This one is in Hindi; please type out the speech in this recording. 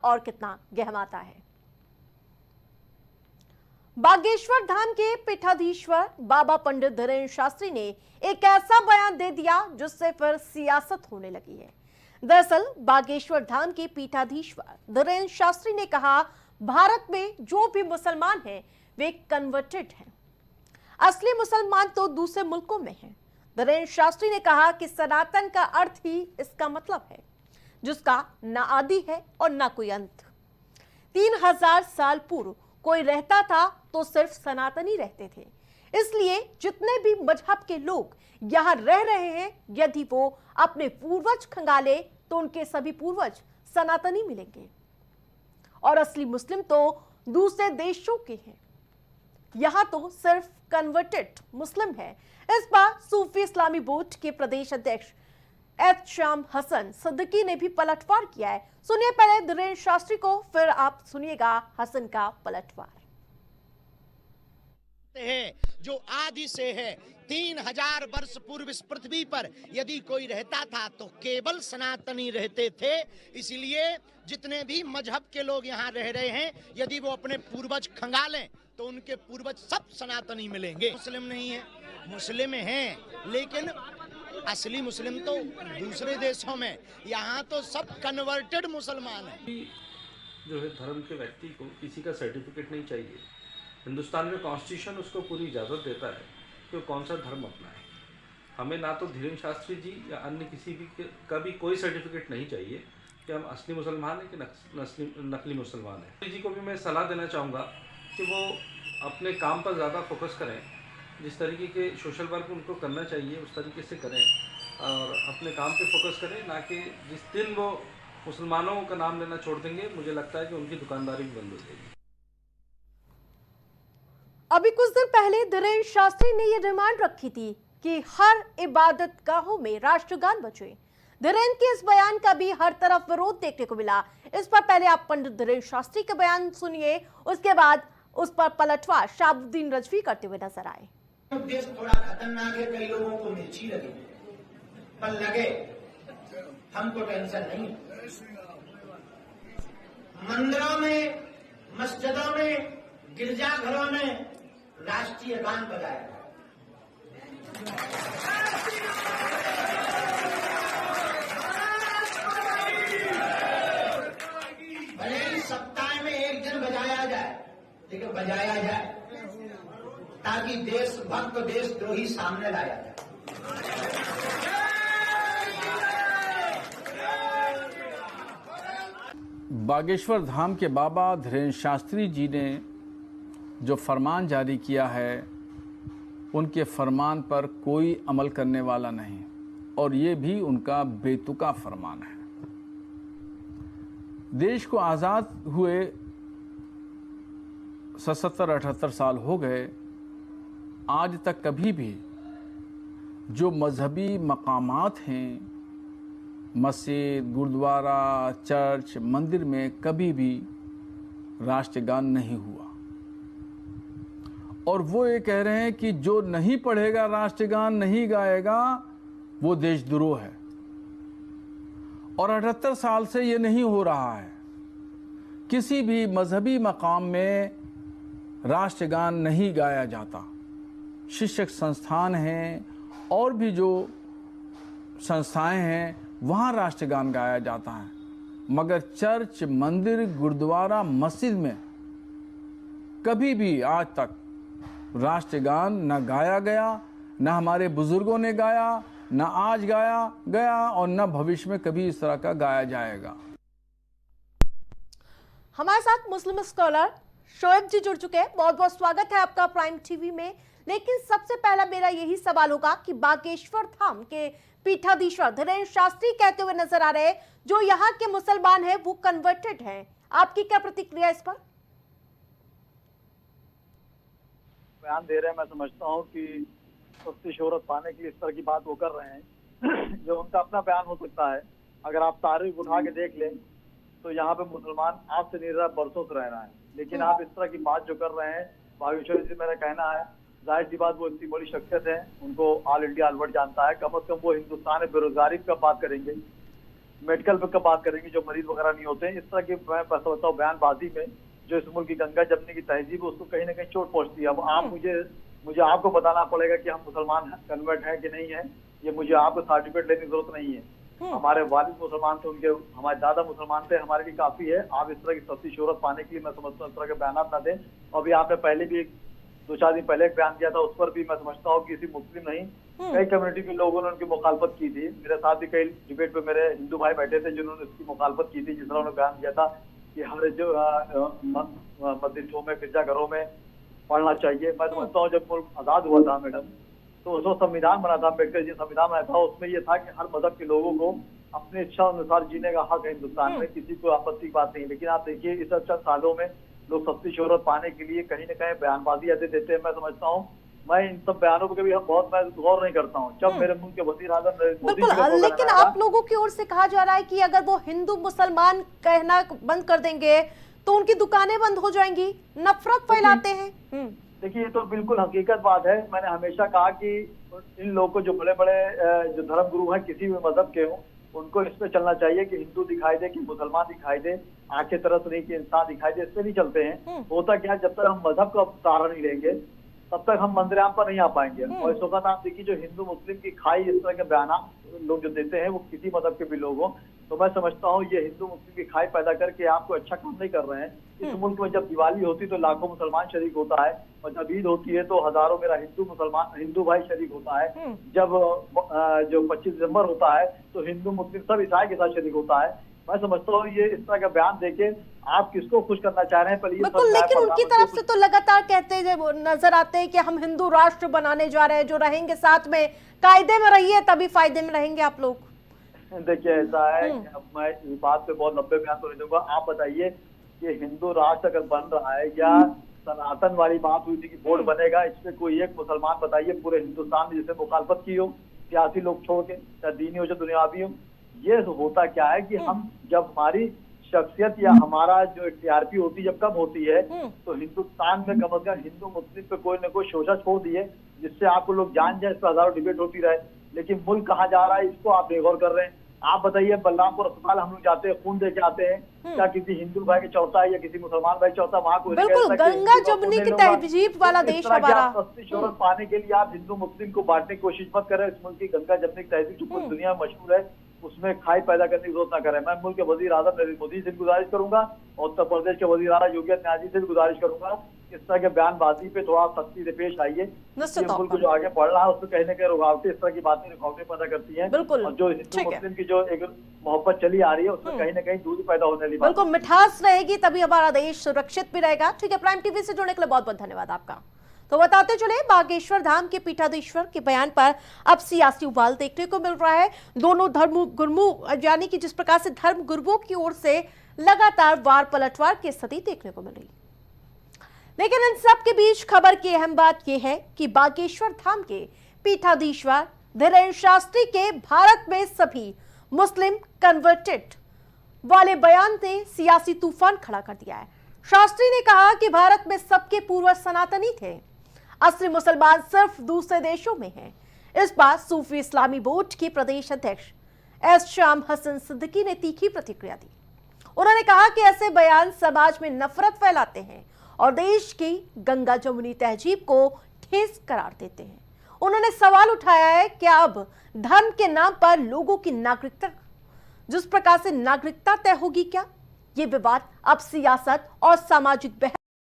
और कितना गहमाता है। बागेश्वर धाम के पीठाधीश्वर बाबा पंडित धीरेन्द्र शास्त्री ने एक ऐसा बयान दे दिया जिससे फिर सियासत होने लगी है। दरअसल बागेश्वर धाम के पीठाधीश्वर धीरेन्द्र शास्त्री ने कहा, भारत में जो भी मुसलमान हैं वे कन्वर्टेड हैं, असली मुसलमान तो दूसरे मुल्कों में हैं। धीरेन्द्र शास्त्री ने कहा कि सनातन का अर्थ ही इसका मतलब है, जिसका ना आदि है और ना कोई अंत। 3000 साल पूर्व कोई रहता था तो सिर्फ सनातनी रहते थे, इसलिए जितने भी मजहब के लोग यहां रह रहे हैं, यदि वो अपने पूर्वज खंगाले तो उनके सभी पूर्वज सनातनी मिलेंगे और असली मुस्लिम तो दूसरे देशों के हैं। यहां तो सिर्फ कन्वर्टेड मुस्लिम है। इस बार सूफी इस्लामी बोर्ड के प्रदेश अध्यक्ष एच शाम हसन सिद्दीकी ने भी पलटवार किया है। सुनिए पहले धीरेन्द्र शास्त्री को, फिर आप सुनिएगा हसन का पलटवार। है जो आदि से है, 3000 वर्ष पूर्व इस पृथ्वी पर यदि कोई रहता था तो केवल सनातनी रहते थे। इसलिए जितने भी मजहब के लोग यहाँ रह रहे हैं, यदि वो अपने पूर्वज खंगालें तो उनके पूर्वज सब सनातनी मिलेंगे। मुस्लिम नहीं है, मुस्लिम हैं, लेकिन असली मुस्लिम तो दूसरे देशों में, यहाँ तो सब कन्वर्टेड मुसलमान हैं। जो है धर्म के व्यक्ति को किसी का सर्टिफिकेट नहीं चाहिए। हिंदुस्तान में कॉन्स्टिट्यूशन उसको पूरी इजाज़त देता है कि वो कौन सा धर्म अपनाए। हमें ना तो धीरेन्द्र शास्त्री जी या अन्य किसी भी का भी कोई सर्टिफिकेट नहीं चाहिए कि हम असली मुसलमान हैं कि नकली मुसलमान हैं। जी को भी मैं सलाह देना चाहूँगा कि वो अपने काम पर ज़्यादा फोकस करें, जिस तरीके के सोशल वर्क उनको करना चाहिए उस तरीके से करें और अपने काम पे फोकस करें, ना कि जिस दिन वो मुसलमानों का नाम लेना छोड़ देंगे, मुझे लगता है कि उनकी दुकानदारी भी बंद हो जाएगी। अभी कुछ दिन पहले धीरेन्द्र शास्त्री ने यह डिमांड रखी थी कि हर इबादत गाहों में राष्ट्रगान बजे। धीरेन्द्र के इस बयान का भी हर तरफ विरोध देखने को मिला। इस पर पहले आप पंडित धीरेन्द्र शास्त्री का बयान सुनिए, उसके बाद उस पर पलटवार शाहबुद्दीन रजवी करते हुए नजर आए। उद्देश्य थोड़ा खतरनाक है, कई लोगों को मिर्ची लगे, पर लगे, हमको टेंशन नहीं। मंदिरों में, मस्जिदों में, गिरजाघरों में राष्ट्रीय गान बजाया, भले ही सप्ताह में एक दिन बजाया जाए, लेकिन बजाया जाए ताकि देशभक्त देशद्रोही सामने लाया जाए। बागेश्वर धाम के बाबा धीरेन्द्र शास्त्री जी ने जो फरमान जारी किया है, उनके फरमान पर कोई अमल करने वाला नहीं और ये भी उनका बेतुका फरमान है। देश को आज़ाद हुए 77-78 साल हो गए, आज तक कभी भी जो मजहबी मकामात हैं, मस्जिद, गुरुद्वारा, चर्च, मंदिर में कभी भी राष्ट्रगान नहीं हुआ। और वो ये कह रहे हैं कि जो नहीं पढ़ेगा, राष्ट्रगान नहीं गाएगा, वो देशद्रोह है। और 78 साल से ये नहीं हो रहा है। किसी भी मजहबी मकाम में राष्ट्रगान नहीं गाया जाता। शिक्षक संस्थान हैं और भी जो संस्थाएं हैं, वहाँ राष्ट्रगान गाया जाता है, मगर चर्च, मंदिर, गुरुद्वारा, मस्जिद में कभी भी आज तक राष्ट्रगान न गाया गया, न हमारे बुजुर्गों ने गाया, न आज गाया गया और न भविष्य में कभी इस तरह का गाया जाएगा। हमारे साथ मुस्लिम स्कॉलर शोएब जी जुड़ चुके हैं। बहुत बहुत स्वागत है आपका प्राइम टीवी में। लेकिन सबसे पहला मेरा यही सवाल होगा कि बागेश्वर धाम के पीठाधीश्वर धीरेन्द्र शास्त्री कहते हुए नजर आ रहे हैं जो यहाँ के मुसलमान हैं वो कन्वर्टेड हैं, आपकी क्या प्रतिक्रिया इस पर? बयान दे रहे हैं, मैं समझता हूँ कि सस्ती शोहरत पाने के लिए इस तरह की बात वो कर रहे हैं जो उनका अपना बयान हो सकता है। अगर आप तारीख उठा के देख लें तो यहाँ पे मुसलमान आज से नहीं रहा, बरसों से रह रहा है, लेकिन आप इस तरह की बात जो कर रहे हैं, बागेश्वर जी मेरा कहना है, जाहिर सी बात वो इतनी बड़ी शख्सियत है, उनको ऑल इंडिया अलवर्ड जानता है, कम से कम वो हिंदुस्तान में बेरोजगारी की बात करेंगे। मेडिकल पे बात करेंगे, जो मरीज वगैरह नहीं होते हैं। इस तरह की मैं समझता हूँ बयानबाजी में जो इस मुल्क की गंगा जमने की तहजीब है उसको कहीं ना कहीं चोट पहुंचती है। अब आप मुझे आपको बताना पड़ेगा कि हम मुसलमान कन्वर्ट हैं कि नहीं है, ये मुझे आपको सर्टिफिकेट लेने की जरूरत नहीं है। हमारे वालिद मुसलमान थे, उनके हमारे दादा मुसलमान थे, हमारे लिए काफी है। आप इस तरह की सस्ती शोहरत पाने के लिए मैं समझता हूँ इस तरह के बयान ना दें। अभी आपने पहले भी 2-4 दिन पहले एक बयान किया था, उस पर भी मैं समझता हूँ किसी मुस्लिम नहीं कई कम्युनिटी के लोगों ने उनकी मुखालफत की थी। मेरे साथ भी कई डिबेट पे मेरे हिंदू भाई बैठे थे जिन्होंने इसकी मुखालफत की थी, जिस तरह उन्होंने बयान किया था कि हर जो मस्जिदों में गिरजाघरों में पढ़ना चाहिए। मैं समझता हूँ जब मुल्क आजाद हुआ था मैडम, तो उसको संविधान बना था, अम्बेडकर जी संविधान बनाया था, उसमें ये था कि हर मजहब के लोगों को अपनी इच्छा अनुसार जीने का हक है हिंदुस्तान में, किसी को आपत्ति की बात नहीं। लेकिन आप देखिए इस चंद सालों में लोग सस्ती शोहरत पाने के लिए कहीं न कहीं बयानबाजी ऐसे देते हैं। मैं समझता हूँ मैं इन सब बयानों को कभी बहुत मैं गौर नहीं करता हूँ। जब मेरे मुल्क के वजीर आजम नरेंद्र मोदी जी बिल्कुल, लेकिन आप लोगों की ओर से कहा जा रहा है कि अगर वो हिंदू मुसलमान कहना बंद कर देंगे तो उनकी दुकानें बंद हो जाएंगी, नफरत फैलाते हैं। देखिए ये तो बिल्कुल हकीकत बात है। मैंने हमेशा कहा कि इन लोगों को जो बड़े बड़े जो धर्म गुरु हैं किसी भी मजहब के हों, उनको इस पे चलना चाहिए कि हिंदू दिखाई दे कि मुसलमान दिखाई दे, आंखें तरस नहीं कि इंसान दिखाई दे, इससे नहीं चलते हैं। होता क्या है, जब तक हम मजहब का सहारा नहीं लेंगे तब तक हम मंदिराम पर नहीं आ पाएंगे। और इस वक्त आप देखिए जो हिंदू मुस्लिम की खाई इस तरह के बयान लोग जो देते हैं वो किसी मजहब के भी लोग हों, तो मैं समझता हूँ ये हिंदू मुस्लिम की खाई पैदा करके आपको अच्छा काम नहीं कर रहे हैं। इस मुल्क में जब दिवाली होती तो लाखों मुसलमान शरीक होता है, और जब ईद होती है तो हजारों मेरा हिंदू भाई शरीक होता है। जब जो 25 दिसंबर होता है तो हिंदू मुस्लिम सब ईसाई के साथ शरीक होता है। मैं समझता हूँ ये इस तरह का बयान देके आप किसको खुश करना चाह रहे हैं, पर बिल्कुल, लेकिन उनकी तरफ से तो लगातार कहते नजर आते हैं कि हम हिंदू राष्ट्र बनाने जा रहे हैं, जो रहेंगे साथ में, कायदे में रहिए तभी फायदे में रहेंगे आप लोग। देखिए ऐसा है, मैं इस बात पे बहुत लंबे बयान तो नहीं दूंगा। आप बताइए कि हिंदू राष्ट्र अगर बन रहा है या सनातन वाली बात हुई थी कि बोर्ड बनेगा, इसमें कोई एक मुसलमान बताइए पूरे हिंदुस्तान में जिसे मुखालफत की हो, सियासी लोग छोड़ के, चाहे दीनी हो चाहे दुनियावी हो। ये होता क्या है कि हम जब हमारी शख्सियत या हमारा जो टीआरपी होती जब कम होती है तो हिंदुस्तान में कम अज कम हिंदू मुस्लिम पे कोई न कोई शोषा छोड़ दिए जिससे आपको लोग जान जाए, इस पर हजारों डिबेट होती रहे। लेकिन मुल्क कहाँ जा रहा है इसको आप बेगौर कर रहे हैं। आप बताइए बलरामपुर अस्पताल हम लोग जाते हैं, खून दे के आते हैं, क्या किसी हिंदू भाई के चौथा है या किसी मुसलमान भाई चौथा वहाँ को? बिल्कुल, गंगा जमुनी की तहजीब वाला देश हमारा। सस्ती शोहरत पाने के लिए आप हिंदू मुस्लिम को बांटने की कोशिश मत करें। इस मुल्क की गंगा जमुनी की तहजीब जो पूरी दुनिया में मशहूर है उसमें खाई पैदा करने की जरूरत ना करें। मैं मुल्क के वजीर आजम नरेंद्र मोदी से भी गुजारिश करूंगा और उत्तर प्रदेश के वजीर आला योगी आदित्यनाथ जी से भी गुजारिश करूंगा इस तरह के बयानबाजी पे थोड़ा सख्ती से पेश आइए। मुल्क जो आगे बढ़ रहा है उसमें कहीं ना कहीं रुकावटें, इस तरह की बातें रुकावटें पैदा करती हैं। बिल्कुल, और जो हिंदू मुस्लिम की जो एक मोहब्बत चली आ रही है उसमें कहीं ना कहीं दूरी पैदा होने वाली बात। बिल्कुल, मिठास रहेगी तभी हमारा देश सुरक्षित भी रहेगा। ठीक है, प्राइम टीवी से जुड़ने के लिए बहुत बहुत धन्यवाद आपका। तो बताते चले, बागेश्वर धाम के पीठाधीश्वर के बयान पर अब सियासी उबाल देखने को मिल रहा है। दोनों धर्म गुरु यानी कि जिस प्रकार से धर्म गुरुओं की ओर से लगातार वार पलटवार की स्थिति देखने को मिल रही, लेकिन इन सब के बीच खबर की अहम बात यह है कि बागेश्वर धाम के पीठाधीश्वर धीरेन्द्र शास्त्री के भारत में सभी मुस्लिम कन्वर्टेड वाले बयान ने सियासी तूफान खड़ा कर दिया है। शास्त्री ने कहा कि भारत में सबके पूर्वज सनातनी थे, असली मुसलमान सिर्फ दूसरे देशों में हैं। इस बात सूफी इस्लामी बोर्ड के प्रदेश अध्यक्ष एस शाम हसन सिद्दीकी ने तीखी प्रतिक्रिया दी। उन्होंने कहा कि ऐसे बयान समाज में नफरत फैलाते हैं और देश की गंगा जमुनी तहजीब को ठेस करार देते हैं। उन्होंने सवाल उठाया है कि अब धर्म के नाम पर लोगों की नागरिकता, जिस प्रकार से नागरिकता तय होगी क्या, ये विवाद अब सियासत और सामाजिक बहस